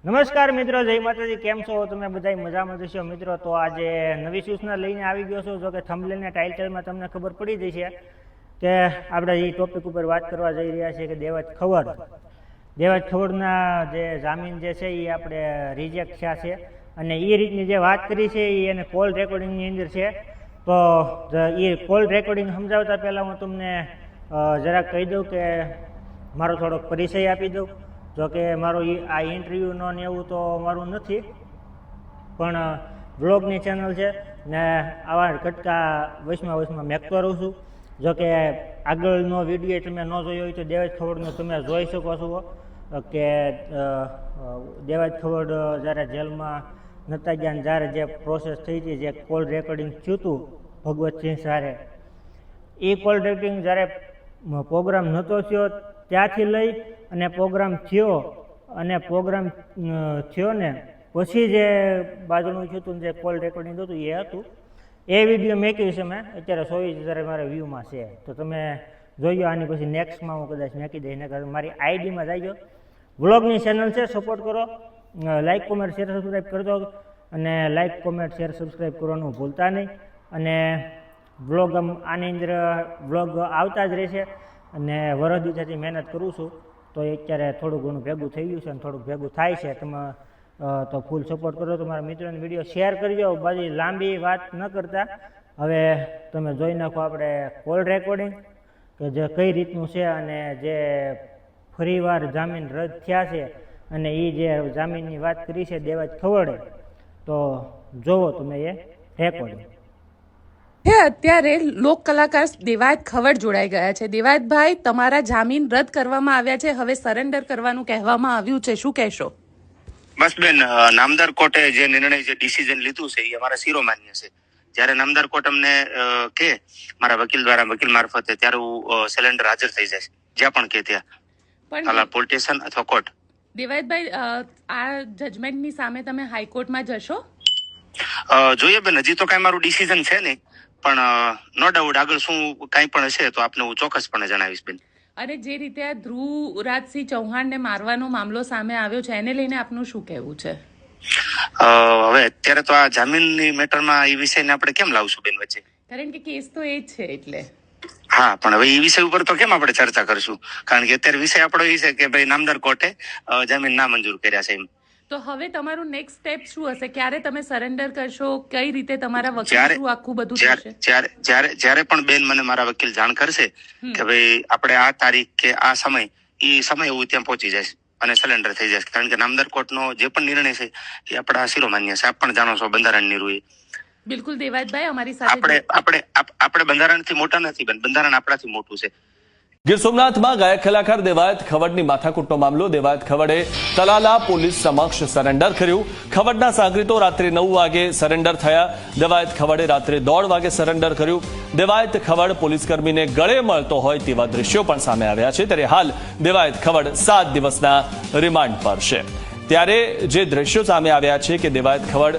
નમસ્કાર મિત્રો, જય માતાજી। કેમ છો તમે બધા? મજામાં જશો મિત્રો। તો આજે નવી સૂચના લઈને આવી ગયો છું। જો કે થંબનેલ ને ટાઇટલમાં તમને ખબર પડી જશે કે આપણે એ ટોપિક ઉપર વાત કરવા જઈ રહ્યા છીએ કે દેવાજ ખવડના જે જામીન જે છે એ આપણે રિજેક્ટ થયા છે અને એ રીતની જે વાત કરી છે એ એને કોલ રેકોર્ડિંગની અંદર છે। તો એ કોલ રેકોર્ડિંગ સમજાવતા પહેલાં હું તમને જરાક કહી દઉં કે મારો થોડોક પરિચય આપી દઉં। જો કે મારું આ ઇન્ટરવ્યૂનો ને એવું તો મારું નથી, પણ બ્લોગની ચેનલ છે ને આવા કટકા વચમાં મેકતો રહું છું। જો કે આગળનો વિડીયો તમે ન જોયો હોય તો દેવાજ ખવડનો તમે જોઈ શકો છો કે દેવાજ ખવડ જ્યારે જેલમાં નહોતા ગયા ને જ્યારે જે પ્રોસેસ થઈ હતી, જે કોલ રેકોર્ડિંગ થયું હતું ભગવતસિંહ સારે, એ કોલ રેકોર્ડિંગ જ્યારે પ્રોગ્રામ નહોતો થયો ત્યાંથી લઈ અને પ્રોગ્રામ થયો ને પછી જે બાજુનું થયું હતું જે કોલ રેકોર્ડિંગ હતું એ હતું, એ વિડીયો મેક્યું છે મેં અત્યારે 24,000 મારા વ્યૂમાં છે। તો તમે જોઈ આની પછી નેક્સ્ટમાં હું કદાચ મેકી દઈ, ને મારી આઈડીમાં જઈજો। વ્લોગની ચેનલ છે, સપોર્ટ કરો, લાઇક કોમેન્ટ શેર સબસ્ક્રાઈબ કરજો અને લાઇક કોમેન્ટ શેર સબસ્ક્રાઈબ કરવાનું ભૂલતા નહીં। અને વ્લોગ આની અંદર વ્લોગ આવતા જ રહેશે અને વરદીથી મહેનત કરું છું, તો અત્યારે થોડું ઘણું ભેગું થઈ ગયું છે અને થોડુંક ભેગું થાય છે। તમે તો ફૂલ સપોર્ટ કરો, તમારા મિત્રોને વિડીયો શેર કરજો। બધી લાંબી વાત ન કરતા હવે તમે જોઈ નાખો આપણે કોલ રેકોર્ડિંગ કે જે કઈ રીતનું છે અને જે ફરીવાર જામીન રદ થયા છે અને એ જે જામીનની વાત કરી છે દેવાજ ખવડે, તો જોવો તમે એ રેકોર્ડિંગ। અત્યારે લોક કલાકાર દેવાજ ખવડ જોડાઈ ગયા છે। દેવાજભાઈ, તમારા જામીન રદ કરવામાં આવ્યા છે, હવે સરેન્ડર કરવાનું કહેવામાં આવ્યું છે, શું કહેશો? બસ બેન, નામદાર કોર્ટે જે નિર્ણય જે ડિસિઝન લીધું છે એ અમારા શિરોમાન્ય છે। જ્યારે નામદાર કોર્ટ અમને કે મારા વકીલ દ્વારા વકીલ મારફતે, ત્યારે હું સિલિન્ડર હાજર થઈ જશે જ્યાં પણ કે ત્યાં, પણ પોલીસ સ્ટેશન અથવા કોર્ટ। દેવાજભાઈ, આ જજમેન્ટની સામે તમે હાઈકોર્ટમાં જશો? જોઈએ બેન, હજી તો કઈ મારું ડિસિઝન છે નહીં, પણ નો ડાઉટ આગળ શું કઈ પણ હશે તો આપને હું ચોક્કસપણે જણાવીશ બેન। અને જે રીતે આ ધ્રુવરાજસિંહ ચૌહાણને મારવાનો મામલો સામે આવ્યો છે, એને લઈને આપનું શું કહેવું છે? હવે અત્યારે તો આ જામીનની મેટરમાં એ વિષયને આપણે કેમ લાવશું બેન વચ્ચે? કારણ કે કેસ તો એ જ છે એટલે। હા, પણ હવે એ વિષય ઉપર તો કેમ આપણે ચર્ચા કરશું? કારણ કે અત્યારે વિષય આપણો એ છે કે ભાઈ નામદાર કોર્ટે જામીન ના મંજૂર કર્યા છે એમ। તો હવે તમારું નેક્સ્ટ સ્ટેપ શું હશે? ક્યારે તમે સરેન્ડર કરશો? કઈ રીતે તમારા વકીલ થ્રુ આખું બધું થશે? જ્યારે પણ બેન મને મારા વકીલ જાણ કરશે કે ભાઈ આપણે આ તારીખ કે આ સમય, એ સમય હું ત્યાં પહોંચી જઈશ અને સરેન્ડર થઈ જશે। કારણ કે નામદાર કોર્ટનો જે પણ નિર્ણય છે એ આપણા શિરોમાન્ય છે। આપ પણ જાણો છો બંધારણની રૂએ। બિલકુલ દેવાજભાઈ, અમારી સાથે આપણે બંધારણથી મોટા નથી બેન, બંધારણ આપણાથી મોટું છે। ગીર સોમનાથમાં ગાયક કલાકાર દેવાયત ખવડની માથાકૂટનો મામલો। દેવાયત ખવડે તલાલા પોલીસ સમક્ષ સરેન્ડર કર્યું। ખવડના સાગરીતો રાત્રે 9 વાગે સરેન્ડર થયા। દેવાયત ખવડે રાત્રે 1:30 વાગે સરેન્ડર કર્યું। દેવાયત ખવડ પોલીસકર્મીને ગળે મળતો હોય તેવા દ્રશ્યો પણ સામે આવ્યા છે। ત્યારે હાલ દેવાયત ખવડ 7 દિવસના રિમાન્ડ પર છે। ત્યારે જે દ્રશ્યો સામે આવ્યા છે કે દેવાયત ખવડ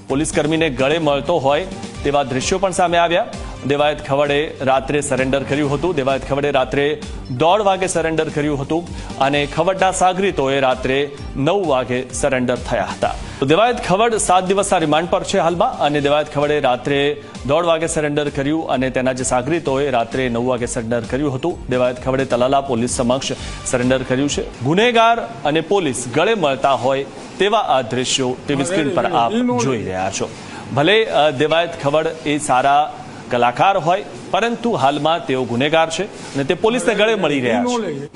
પોલીસકર્મીને ગળે મળતો હોય તેવા દ્રશ્યો પણ સામે આવ્યા। દેવાયત ખવડે રાત્રે સરેન્ડર કર્યું હતું। દેવાયત ખવડે રાત્રે 1:30 વાગે સરેન્ડર કર્યું હતું અને ખવડના સાગરીતોએ રાત્રે 9 વાગે સરેન્ડર થયા હતા। તો દેવાયત ખવડ 7 દિવસના રિમાન્ડ પર છે હાલમાં, અને દેવાયત ખવડે રાત્રે 1:30 વાગે સરેન્ડર કર્યું અને તેના જે સાગરીતોએ રાત્રે 9 વાગે સરેન્ડર કર્યું હતું। દેવાયત ખવડે તલાલા પોલીસ સમક્ષ સરેન્ડર કર્યું છે। ગુનેગાર અને પોલીસ ગળે મળતા હોય તેવા આ દ્રશ્યો ટીવી સ્ક્રીન પર આપ જોઈ રહ્યા છો। ભલે દેવાયત ખવડ એ સારા કલાકાર હોય, પરંતુ હાલમાં તેઓ ગુનેગાર છે અને તે પોલીસને ગળે મળી રહ્યા છે।